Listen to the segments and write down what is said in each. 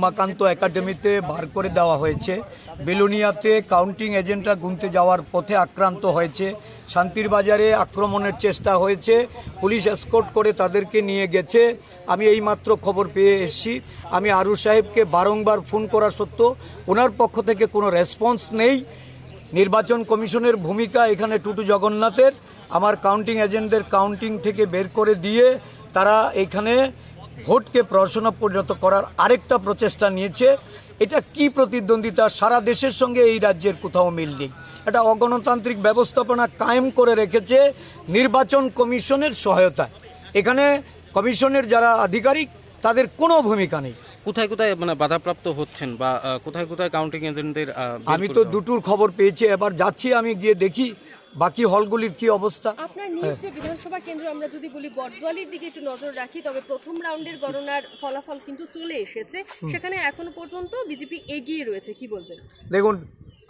উমাকান্ত একাডেমিতে বার করে দেওয়া হয়েছে। বেলুনিয়াতে কাউন্টিং এজেন্টরা গুনতে যাওয়ার পথে আক্রান্ত হয়েছে। শান্তির বাজারে আক্রমণের চেষ্টা হয়েছে, পুলিশ এসকর্ট করে তাদেরকে নিয়ে গেছে। আমি এইমাত্র খবর পেয়ে এসেছি। আমি আরু সাহেবকে বারংবার ফোন করা সত্ত্বেও ওনার পক্ষ থেকে কোনো রেসপন্স নেই। নির্বাচন কমিশনের ভূমিকা এখানে টুটু জগন্নাথের। আমার কাউন্টিং এজেন্টদের কাউন্টিং থেকে বের করে দিয়ে তারা এখানে ভোটকে প্রহসন পরিণত করার আরেকটা প্রচেষ্টা নিয়েছে। এটা কি প্রতিদ্বন্দ্বিতা? সারা দেশের সঙ্গে এই রাজ্যের কোথাও মিল নেই। এটা অগণতান্ত্রিক ব্যবস্থাপনা কায়েম করে রেখেছে নির্বাচন কমিশনের সহায়তায়। এখানে কমিশনের যারা আধিকারিক তাদের কোনো ভূমিকা নেই। কোথায় কোথায় মানে বাধাপ্রাপ্ত হচ্ছেন বা কোথায় কোথায় কাউন্টিং এজেন্টদের? আমি তো দুটোর খবর পেয়েছি, এবার যাচ্ছি আমি গিয়ে দেখি বাকি হলগুলির কি অবস্থা। আপনার নিজ যে বিধানসভা কেন্দ্র আমরা যদি বলি বটদোয়ালির দিকে একটু নজর রাখি, তবে প্রথম রাউন্ডের গণনার ফলাফল কিন্তু চলে এসেছে, সেখানে এখনো পর্যন্ত বিজেপি এগিয়ে রয়েছে, কি বলবেন? দেখুন,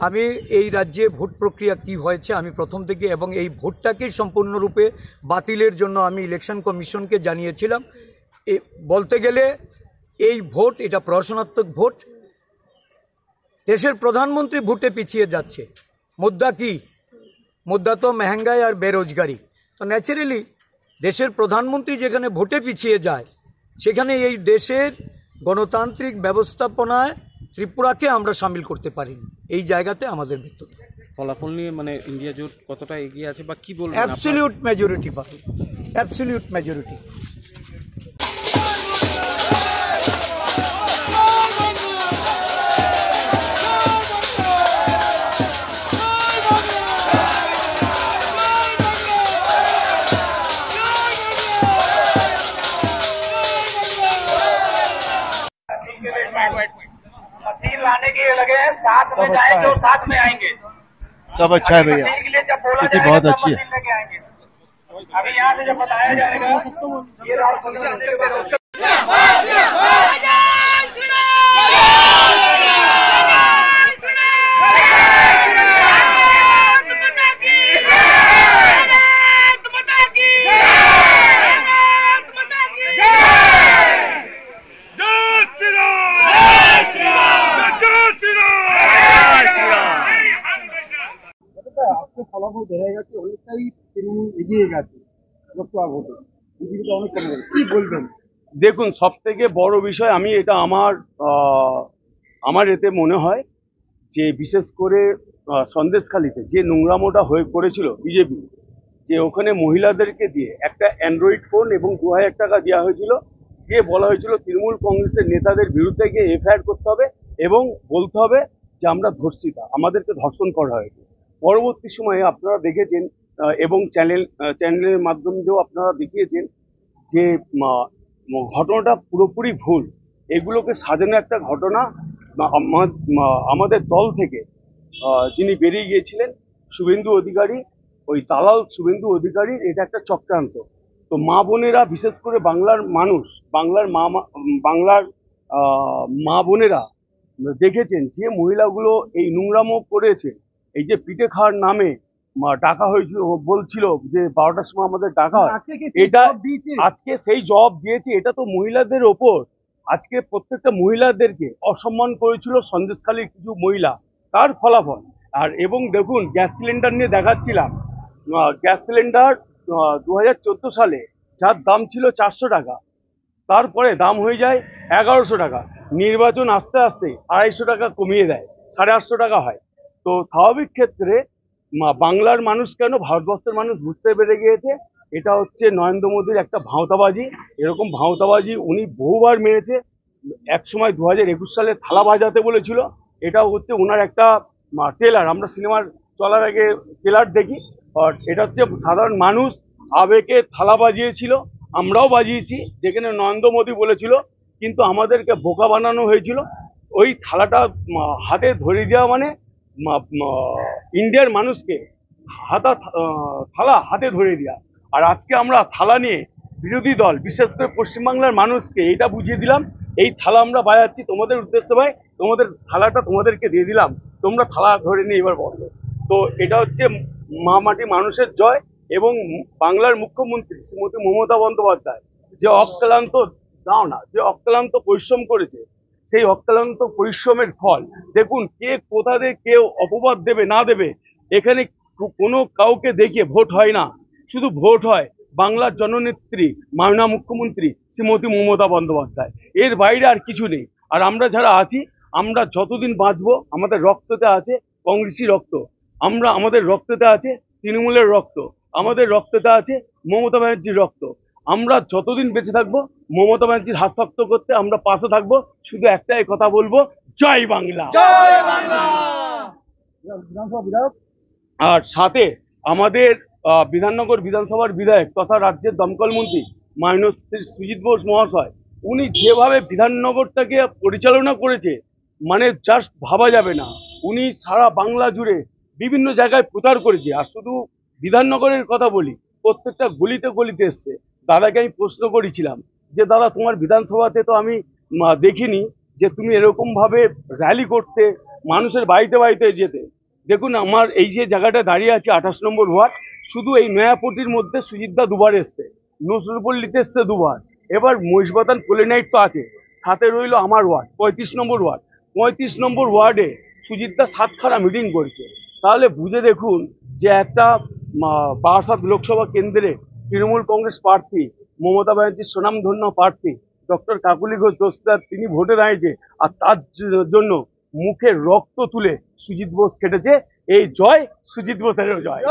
আমি এই রাজ্যে ভোট প্রক্রিয়া কি হয়েছে আমি প্রথম থেকে এবং এই ভোটটাকে সম্পূর্ণরূপে বাতিলের জন্য আমি ইলেকশন কমিশনকে জানিয়েছিলাম। বলতে গেলে এই ভোট এটা প্রহসনাত্মক ভোট। দেশের প্রধানমন্ত্রী ভোটে পিছিয়ে যাচ্ছে। মুদ্রা কি? মুদ্রা তো মহঙ্গাই আর বেরোজগারি। তো ন্যাচারালি দেশের প্রধানমন্ত্রী যেখানে ভোটে পিছিয়ে যায় সেখানে এই দেশের গণতান্ত্রিক ব্যবস্থাপনায় ত্রিপুরাকে আমরা সামিল করতে পারিনি। এই জায়গাতে আমাদের ব্যর্থতা। ফলাফল নিয়ে মানে ইন্ডিয়া জোট কতটা এগিয়ে আছে বা কি বলবেন? অ্যাবসলিউট মেজরিটি পাবে, অ্যাবসলিউট মেজরিটি। लाने के लिए लगे हैं, साथ में जाएंगे और साथ में आएंगे। सब अच्छा है भैया, स्थिति बहुत अच्छी है। अभी यहाँ से जब बताया जाएगा ये ফলাফল দেখা যাচ্ছে অনেকটাই তৃণমূল এগিয়ে গেছে লোকসভা ভোটে, বিজেপিটা অনেক কমে গেছে, কি বলবেন? দেখুন, সব থেকে বড় বিষয় আমি এটা আমার এতে মনে হয় যে বিশেষ করে সন্দেশখালিতে যে নোংরামোটা হয়ে পড়েছিল বিজেপি, যে ওখানে মহিলাদেরকে দিয়ে একটা অ্যান্ড্রয়েড ফোন এবং 2000 টাকা দেওয়া হয়েছিল, দিয়ে বলা হয়েছিল তৃণমূল কংগ্রেসের নেতাদের বিরুদ্ধে গিয়ে এফআইআর করতে হবে এবং বলতে হবে যে আমরা ধর্ষিতা, আমাদেরকে ধর্ষণ করা হয়েছে। পরবর্তী সময়ে আপনারা দেখেছেন এবং চ্যানেলের মাধ্যমেও আপনারা দেখিয়েছেন যে ঘটনাটা পুরোপুরি ভুল। এগুলোকে সাজানো একটা ঘটনা। আমাদের দল থেকে যিনি বেরিয়ে গিয়েছিলেন শুভেন্দু অধিকারী, ওই দালাল শুভেন্দু অধিকারীর এটা একটা চক্রান্ত। তো মা বোনেরা, বিশেষ করে বাংলার মানুষ, বাংলার মা বোনেরা দেখেছেন যে মহিলাগুলো এই নোংরামো করেছে। এই যে পিঠে খাওয়ার নামে ডাকা হয়েছিল, বলছিল যে 12টার সময় আমাদের ডাকা হয়, এটা আজকে সেই জবাব দিয়েছে। এটা তো মহিলাদের ওপর আজকে প্রত্যেকটা মহিলাদেরকে অসম্মান করেছিল সন্দেশখালীর কিছু মহিলা, তার ফলাফল। আর এবং দেখুন, গ্যাস সিলিন্ডার নিয়ে দেখাচ্ছিলাম, গ্যাস সিলিন্ডার 2014 সালে যার দাম ছিল 400 টাকা, তারপরে দাম হয়ে যায় 1100 টাকা। নির্বাচন আস্তে আস্তে 250 টাকা কমিয়ে দেয়, 850 টাকা হয়। তো স্বাভাবিক ক্ষেত্রে বাংলার মানুষ কেন, ভারতবর্ষের মানুষ বুঝতে পেরে গিয়েছে এটা হচ্ছে নরেন্দ্র মোদীর একটা ভাঁওতাবাজি। এরকম ভাঁওতাবাজি উনি বহুবার মেরেছে। একসময় 2021 সালে থালা বাজাতে বলেছিল, এটাও হচ্ছে ওনার একটা ট্রেলার। আমরা সিনেমার চলার আগে ট্রেলার দেখি, আর এটা হচ্ছে সাধারণ মানুষ আবেগে থালা বাজিয়েছিল, আমরাও বাজিয়েছি, যেখানে নরেন্দ্র মোদী বলেছিল, কিন্তু আমাদেরকে বোকা বানানো হয়েছিল। ওই থালাটা হাতে ধরে দেওয়া মানে ইন্ডিয়ার মানুষকে থালা হাতে ধরে দেওয়া। আর আজকে আমরা থালা নিয়ে বিরোধী দল, বিশেষ করে পশ্চিমবাংলার মানুষকে এটা বুঝিয়ে দিলাম, এই থালা আমরা বাজাচ্ছি তোমাদের উদ্দেশ্যে ভাই, তোমাদের থালাটা তোমাদেরকে দিয়ে দিলাম, তোমরা থালা ধরে নিয়ে এবার বলো। তো এটা হচ্ছে মা মাটি মানুষের জয়। এবং বাংলার মুখ্যমন্ত্রী শ্রীমতী মমতা বন্দ্যোপাধ্যায় যে অক্লান্ত পরিশ্রম করেছে, সেই অক্লান্ত পরিশ্রমের ফল। দেখুন কে কোথা দিয়ে কেউ অপবাদ দেবে না দেবে, এখানে কোনো কাউকে দেখিয়ে ভোট হয় না, শুধু ভোট হয় বাংলার জননেত্রী মাননীয় মুখ্যমন্ত্রী শ্রীমতী মমতা বন্দ্যোপাধ্যায়। এর বাইরে আর কিছু নেই। আর আমরা যারা আছি, আমরা যতদিন বাঁচবো আমাদের রক্ততে আছে কংগ্রেসি রক্ত, আমাদের রক্ততে আছে তৃণমূলের রক্ত, আমাদের রক্ততে আছে মমতা ব্যানার্জির রক্ত। আমরা যতদিন বেঁচে থাকবো মমতা ব্যানার্জির হাত শক্ত করতে আমরা পাশে থাকবো। শুধু একটাই কথা বলবো, জয় বাংলা। বিধানসভা বিধায়ক আর সাথে আমাদের বিধাননগর বিধানসভার বিধায়ক তথা রাজ্যের দমকল মন্ত্রী মাননীয় শ্রী সুজিত বোস মহাশয়, উনি যেভাবে বিধাননগরটাকে পরিচালনা করেছে মানে জাস্ট ভাবা যাবে না। উনি সারা বাংলা জুড়ে বিভিন্ন জায়গায় প্রচার করেছে। আর শুধু বিধাননগরের কথা বলি, প্রত্যেকটা গলিতে গলিতে এসছে। দাদাকে আমি প্রশ্ন করেছিলাম যে দাদা তোমার বিধানসভাতে তো আমি দেখিনি যে তুমি এরকমভাবে র্যালি করতে, মানুষের বাড়িতে বাড়িতে যেতে। দেখুন আমার এই যে জায়গাটা দাঁড়িয়ে আছে 28 নম্বর ওয়ার্ড, শুধু এই নয়াপটির মধ্যে সুজিতদা দুবার এসছে, নসরুলপল্লীতে এসছে দুবার, এবার মহিষবাতান পোলেনাইট তো আছে, সাথে রইল আমার ওয়ার্ড 35 নম্বর ওয়ার্ড। 35 নম্বর ওয়ার্ডে সুজিতদা 7খানা মিটিং করছে। তাহলে বুঝে দেখুন যে একটা বারাসাত লোকসভা কেন্দ্রে তৃণমূল কংগ্রেস প্রার্থী মমতা ব্যানার্জির সুনামধন্য প্রার্থী ডক্টর কাকুলি ঘোষ দোস্তার তিনি ভোটে দাঁড়িয়েছে, আর তার জন্য মুখের রক্ত তুলে সুজিত বোস খেটেছে। এই জয় সুজিত বোসেরও জয়।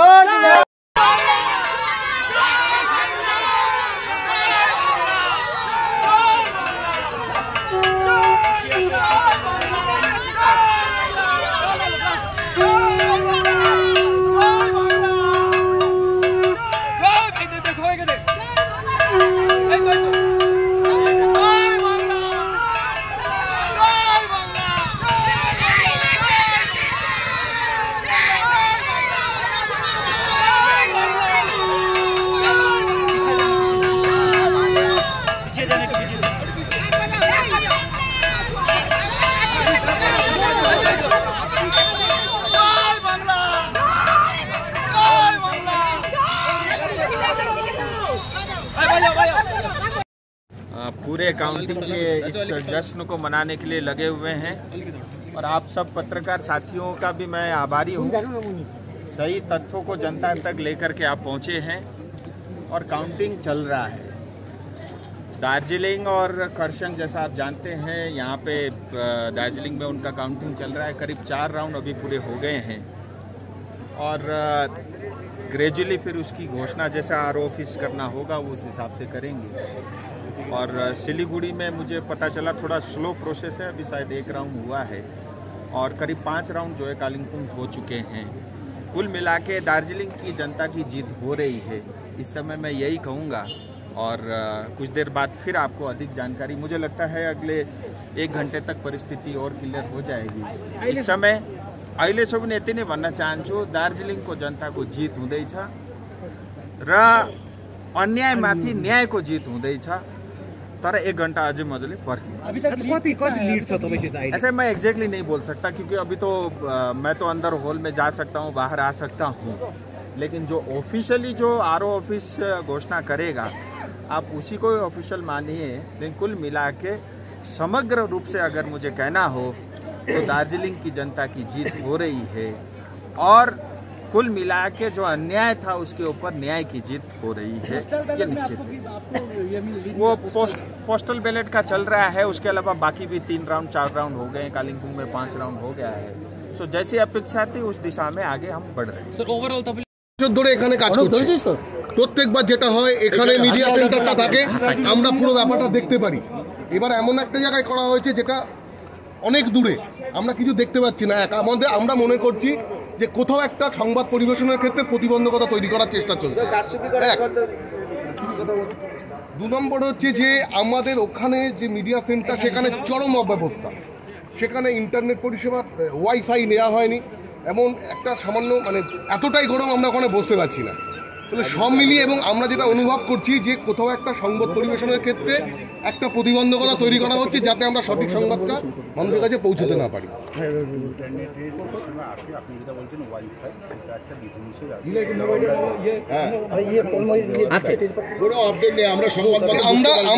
पूरे काउंटिंग के इस जश्न को मनाने के लिए लगे हुए हैं और आप सब पत्रकार साथियों का भी मैं आभारी हूँ। सही तथ्यों को जनता तक लेकर के आप पहुँचे हैं और काउंटिंग चल रहा है। दार्जिलिंग और करशन जैसा आप जानते हैं, यहाँ पे दार्जिलिंग में उनका काउंटिंग चल रहा है। करीब 4 राउंड अभी पूरे हो गए हैं और ग्रेजुअली फिर उसकी घोषणा जैसा आरओ ऑफिस करना होगा वो उस हिसाब से करेंगे। और सिलीगुड़ी में मुझे पता चला थोड़ा स्लो प्रोसेस है, अभी शायद 1 राउंड हुआ है और करीब 5 राउंड जो है कालिम्पोंग हो चुके हैं। कुल मिला के दार्जिलिंग की जनता की जीत हो रही है इस समय, मैं यही कहूँगा। और कुछ देर बाद फिर आपको अधिक जानकारी, मुझे लगता है अगले 1 घंटे तक परिस्थिति और क्लियर हो जाएगी। इस समय अहिले सब यति नै भन्न चाहन्छु, दार्जिलिङको जनताको जित हुँदैछ र अन्यायमाथि न्यायको जित हुँदैछ। तर 1 घंटा अझै मजाले पर्खिनु। ऐसा मैं एग्जैक्टली नहीं बोल सकता क्योंकि अभी तो मैं तो अंदर हॉल में जा सकता हूँ, बाहर आ सकता हूँ, लेकिन जो ऑफिशियली जो आरओ ऑफिस घोषणा करेगा आप उसी को ऑफिशियल मानिए। लेकिन कुल मिला के समग्र रूप से अगर मुझे कहना हो तो दार्जिलिंग की जनता की जीत हो रही है और कुल मिला के जो अन्याय था उसके ऊपर न्याय की जीत हो रही है, ये निश्चित है। वो पोस्टल बैलेट का चल रहा है, उसके अलावा बाकी भी 3 राउंड 4 राउंड हो गए, कालिम्पोंग में 5 राउंड हो गया है। सो जैसी अपेक्षा थी उस दिशा में आगे हम बढ़ रहे हैं। ধরে এখানে কাজ করছি, প্রত্যেকবার যেটা হয় এখানে মিডিয়া সেন্টারটা থাকে, আমরা পুরো ব্যাপারটা দেখতে পারি। এবার এমন একটা জায়গায় করা হয়েছে যেটা অনেক দূরে, আমরা কিছু দেখতে পাচ্ছি না। আমরা মনে করছি যে কোথাও একটা সংবাদ পরিবেশনের ক্ষেত্রে প্রতিবন্ধকতা তৈরি করার চেষ্টা চলছে। 2 নম্বর হচ্ছে যে আমাদের ওখানে যে মিডিয়া সেন্টার সেখানে চরম অব্যবস্থা, সেখানে ইন্টারনেট পরিষেবা ওয়াইফাই নেওয়া হয়নি, এমন একটা সামান্য মানে এতটাই গরম আমরা ওখানে বসতে পারছি না। তাহলে সব মিলিয়ে এবং আমরা যেটা অনুভব করছি যে কোথাও একটা সংবাদ পরিবেশনের ক্ষেত্রে একটা প্রতিবন্ধকতা তৈরি করা হচ্ছে যাতে আমরা সঠিক সংবাদটা মানুষের কাছে পৌঁছতে না পারি।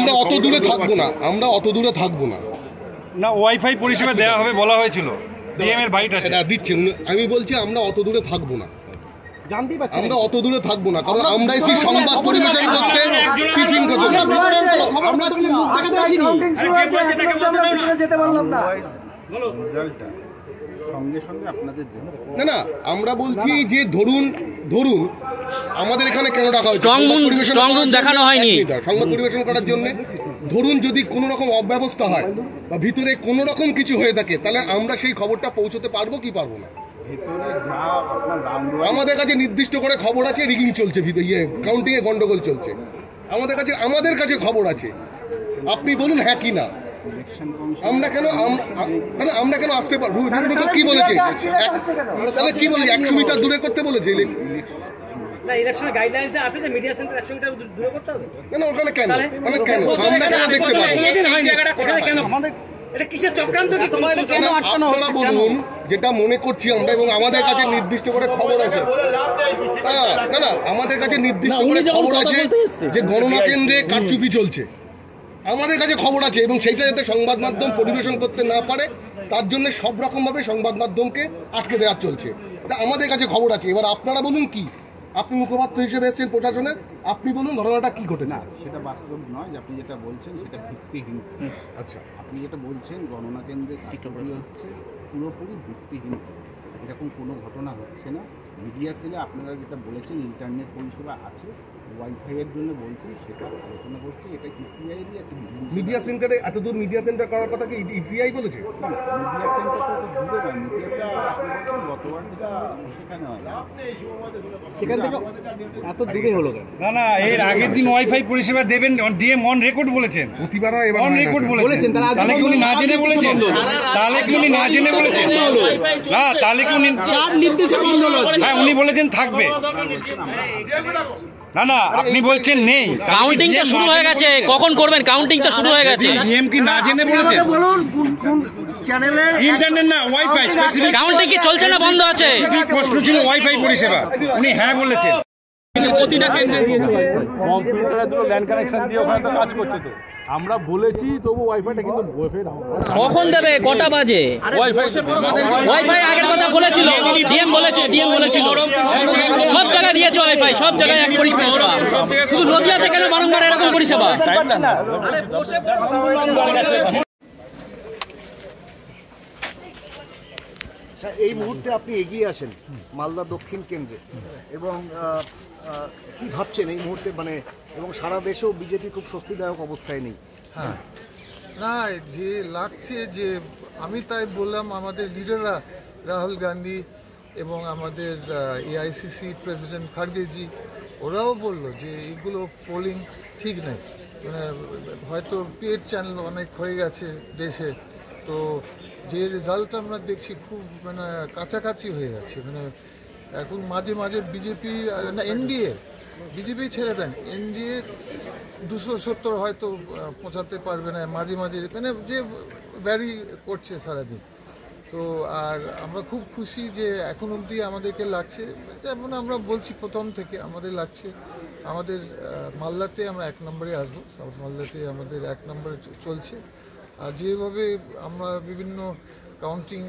আমরা অত দূরে থাকবো না, না ওয়াইফাই পরিষেবা দেওয়া হবে বলা হয়েছিল, ডিএম এর বাইট আছে না দিচ্ছেন। আমি বলছি আমরা অত দূরে থাকবো না, আমরা অত দূরে থাকবো না, কারণ আমরা এসি সংবাদ পরিবেশন করতে, টিফিন করতে। না না, আমরা বলছি যে ধরুন আমাদের এখানে কেন ডাকা হয়েছে দেখানো হয়নি সংবাদ পরিবেশন করার জন্য। ধরুন যদি কোনো রকম অব্যবস্থা হয় বা ভিতরে কোনো রকম কিছু হয়ে থাকে, তাহলে আমরা সেই খবরটা পৌঁছতে পারবো কি পারবো না? আমাদের কাছে নির্দিষ্ট করে খবর আছে, রিগিং চলছে, কাউন্টিং এ গন্ডগোল চলছে, আমাদের কাছে খবর আছে। আপনি বলুন হ্যাঁ কি না। আমরা কেন আসতে পারবো? কি বলেছে তাহলে, কি বলেছে 100 মিটার দূরে করতে বলেছে? না ওখানে কেন আমরা কেন দেখতে পাবো? আপনারা বলুন যেটা মনে করছি আমরা, এবং আমাদের কাছে নির্দিষ্ট করে খবর আছে। না আমাদের কাছে নির্দিষ্ট করে খবর আছে যে গণনা কেন্দ্রে কারচুপি চলছে, আমাদের কাছে খবর আছে, এবং সেইটা যাতে সংবাদ মাধ্যম পরিবেশন করতে না পারে তার জন্য সব রকম ভাবে সংবাদ মাধ্যমকে আটকে দেওয়া চলছে। এটা আমাদের কাছে খবর আছে। এবার আপনারা বলুন, কি আপনি মুখপাত্র হিসেবে এসেছেন প্রশাসনের, আপনি বলুন ঘটনাটা কি ঘটেছে। না সেটা বাস্তব নয়, আপনি যেটা বলছেন সেটা ভিত্তিহীন। আচ্ছা, আপনি যেটা বলছেন গণনা কেন্দ্রে কারচুপি হচ্ছে, পুরোপুরি ভিত্তিহীন। এরকম কোনো ঘটনা হচ্ছে না। মিডিয়া সেলে আপনারা যেটা বলেছেন ইন্টারনেট পরিষেবা আছে, ওয়াইফাই এর জন্য বলছি, সেটা আলোচনা করছি। এটা ইসিআই এর একটা মিডিয়া সেন্টারে, এতদূর মিডিয়া সেন্টার করার কথা কি ইসিআই বলেছে? মিডিয়া সেন্টার তো দূরে নয়, মিডিয়া সেন্টার আপনি বলছেন গতবার যেটা সেখানে হয়, সেখান থেকে এত দূরে হলো কেন? না এর আগের দিন ওয়াইফাই পরিষেবা দেবেন ডিএম অন রেকর্ড বলেছেন, প্রতিবার অন রেকর্ড বলেছেন। তাহলে কি উনি না জেনে বলেছেন? তাহলে কি উনি না জেনে বলেছেন? না তাহলে কি উনি কার নির্দেশে বন্ধ হলো? হ্যাঁ উনি বলেছেন থাকবে। না আপনি বলছেন নেই, কাউন্টিং তো শুরু হয়ে গেছে, কখন করবেন? কাউন্টিং তো শুরু হয়ে গেছে। ডিএম কি না জেনে বলেছেন? বলুন কোন চ্যানেলে ইন্টারনেট না ওয়াইফাই কাউন্টিং কি চলছে না বন্ধ আছে? প্রশ্ন ছিল ওয়াইফাই পরিষেবা, উনি হ্যাঁ বলেছেন। প্রতিটা কেন্দ্রে দিয়েছে কম্পিউটারে দুটো ল্যান্ড কানেকশন দিয়ে ওখানে তো কাজ করছে। তো আমরা বলেছি তবু ওয়াইফাইটা কিন্তু কখন দেবে? কটা বাজে? ওয়াইফাই আগের কথা বলেছিল, ডিএম বলেছিল সব জায়গায় দিয়েছে ওয়াইফাই, সব জায়গায় এক পরিষেবা। শুধু নদিয়াতে কেন বারংবার এরকম পরিষেবা? এই মুহূর্তে আপনি এগিয়ে আসেন মালদা দক্ষিণ কেন্দ্রে, এবং কি ভাবছেন এই মুহূর্তে, মানে এবং সারা দেশেও বিজেপি খুব স্বস্তিদায়ক অবস্থায় নেই? হ্যাঁ, না যে লাগছে যে আমি তাই বললাম, আমাদের লিডাররা রাহুল গান্ধী এবং আমাদের এআইসিসি প্রেসিডেন্ট খার্গেজি, ওরাও বললো যে এইগুলো পোলিং ঠিক নেই, মানে হয়তো পেড চ্যানেল অনেক হয়ে গেছে দেশে, তো যে রেজাল্ট আমরা দেখছি খুব মানে কাছাকাছি হয়ে যাচ্ছে। মানে এখন মাঝে মাঝে বিজেপি না এনডিএ, বিজেপি ছেড়ে দেন, এনডিএ 270 হয়তো পৌঁছাতে পারবে না, মাঝে মাঝে মানে যে ভ্যারি করছে সারাদিন। তো আর আমরা খুব খুশি যে এখন অবধি আমাদেরকে লাগছে, যেমন আমরা বলছি প্রথম থেকে আমাদের লাগছে আমাদের মালদাতে আমরা 1 নম্বরে আসবো, সাউথ মালদাতে আমাদের 1 নম্বরে চলছে। আর যেভাবে আমরা বিভিন্ন কাউন্টিং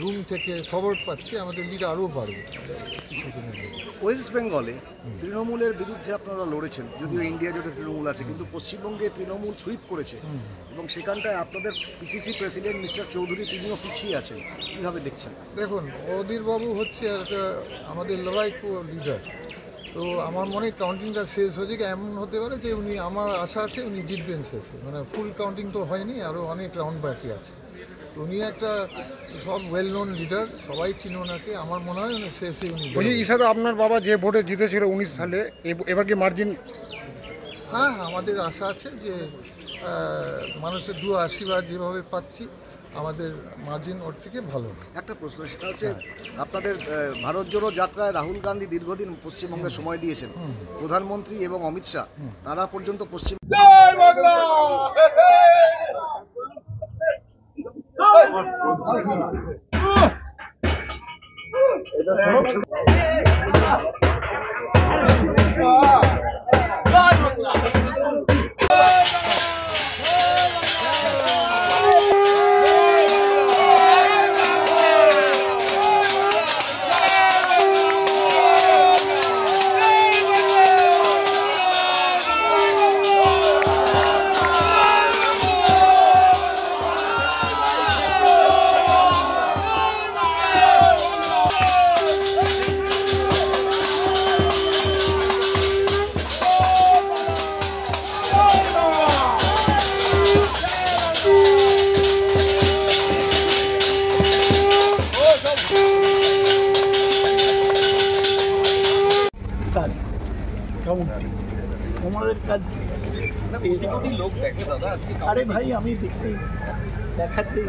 রুম থেকে খবর পাচ্ছি, আমাদের লিড আরও বাড়বে কিছুদিনের মধ্যে। ওয়েস্ট বেঙ্গলে তৃণমূলের বিরুদ্ধে আপনারা লড়েছেন, যদিও ইন্ডিয়া জোটে তৃণমূল আছে, কিন্তু পশ্চিমবঙ্গে তৃণমূল সুইপ করেছে, এবং সেখানটায় আপনাদের পিসিসি প্রেসিডেন্ট মিস্টার চৌধুরী তিনিও পিছিয়ে আছেন, কীভাবে দেখছেন? দেখুন, অধীরবাবু হচ্ছে একটা আমাদের লড়াইকু লিডার, তো আমার মনে হয় কাউন্টিংটা শেষ হয়েছে, এমন হতে পারে যে উনি, আমার আশা আছে উনি জিতবেন শেষে, মানে ফুল কাউন্টিং তো হয়নি, আরও অনেক রাউন্ড বাকি আছে। উনি একটা সব ওয়েল নোন লিডার, সবাই চিনে ওনাকে, আমার মনে হয় উনি শেষে উনি। হিসাবে আপনার বাবা যে ভোটে জিতেছিল 19 সালে, এবার কি মার্জিন? হ্যাঁ, আমাদের আশা আছে যে মানুষের দু আশীর্বাদ যেভাবে পাচ্ছি, আমাদের মার্জিন ওর থেকে ভালো। একটা প্রশ্ন, সেটা হচ্ছে আপনাদের ভারত জোড়ো যাত্রায় রাহুল গান্ধী দীর্ঘদিন পশ্চিমবঙ্গে সময় দিয়েছেন, প্রধানমন্ত্রী এবং অমিত শাহ তারা পর্যন্ত পশ্চিম মোটামুটি আমাদের কাজ লোক দেখে দাদা আজকে। আরে ভাই আমি দেখাতে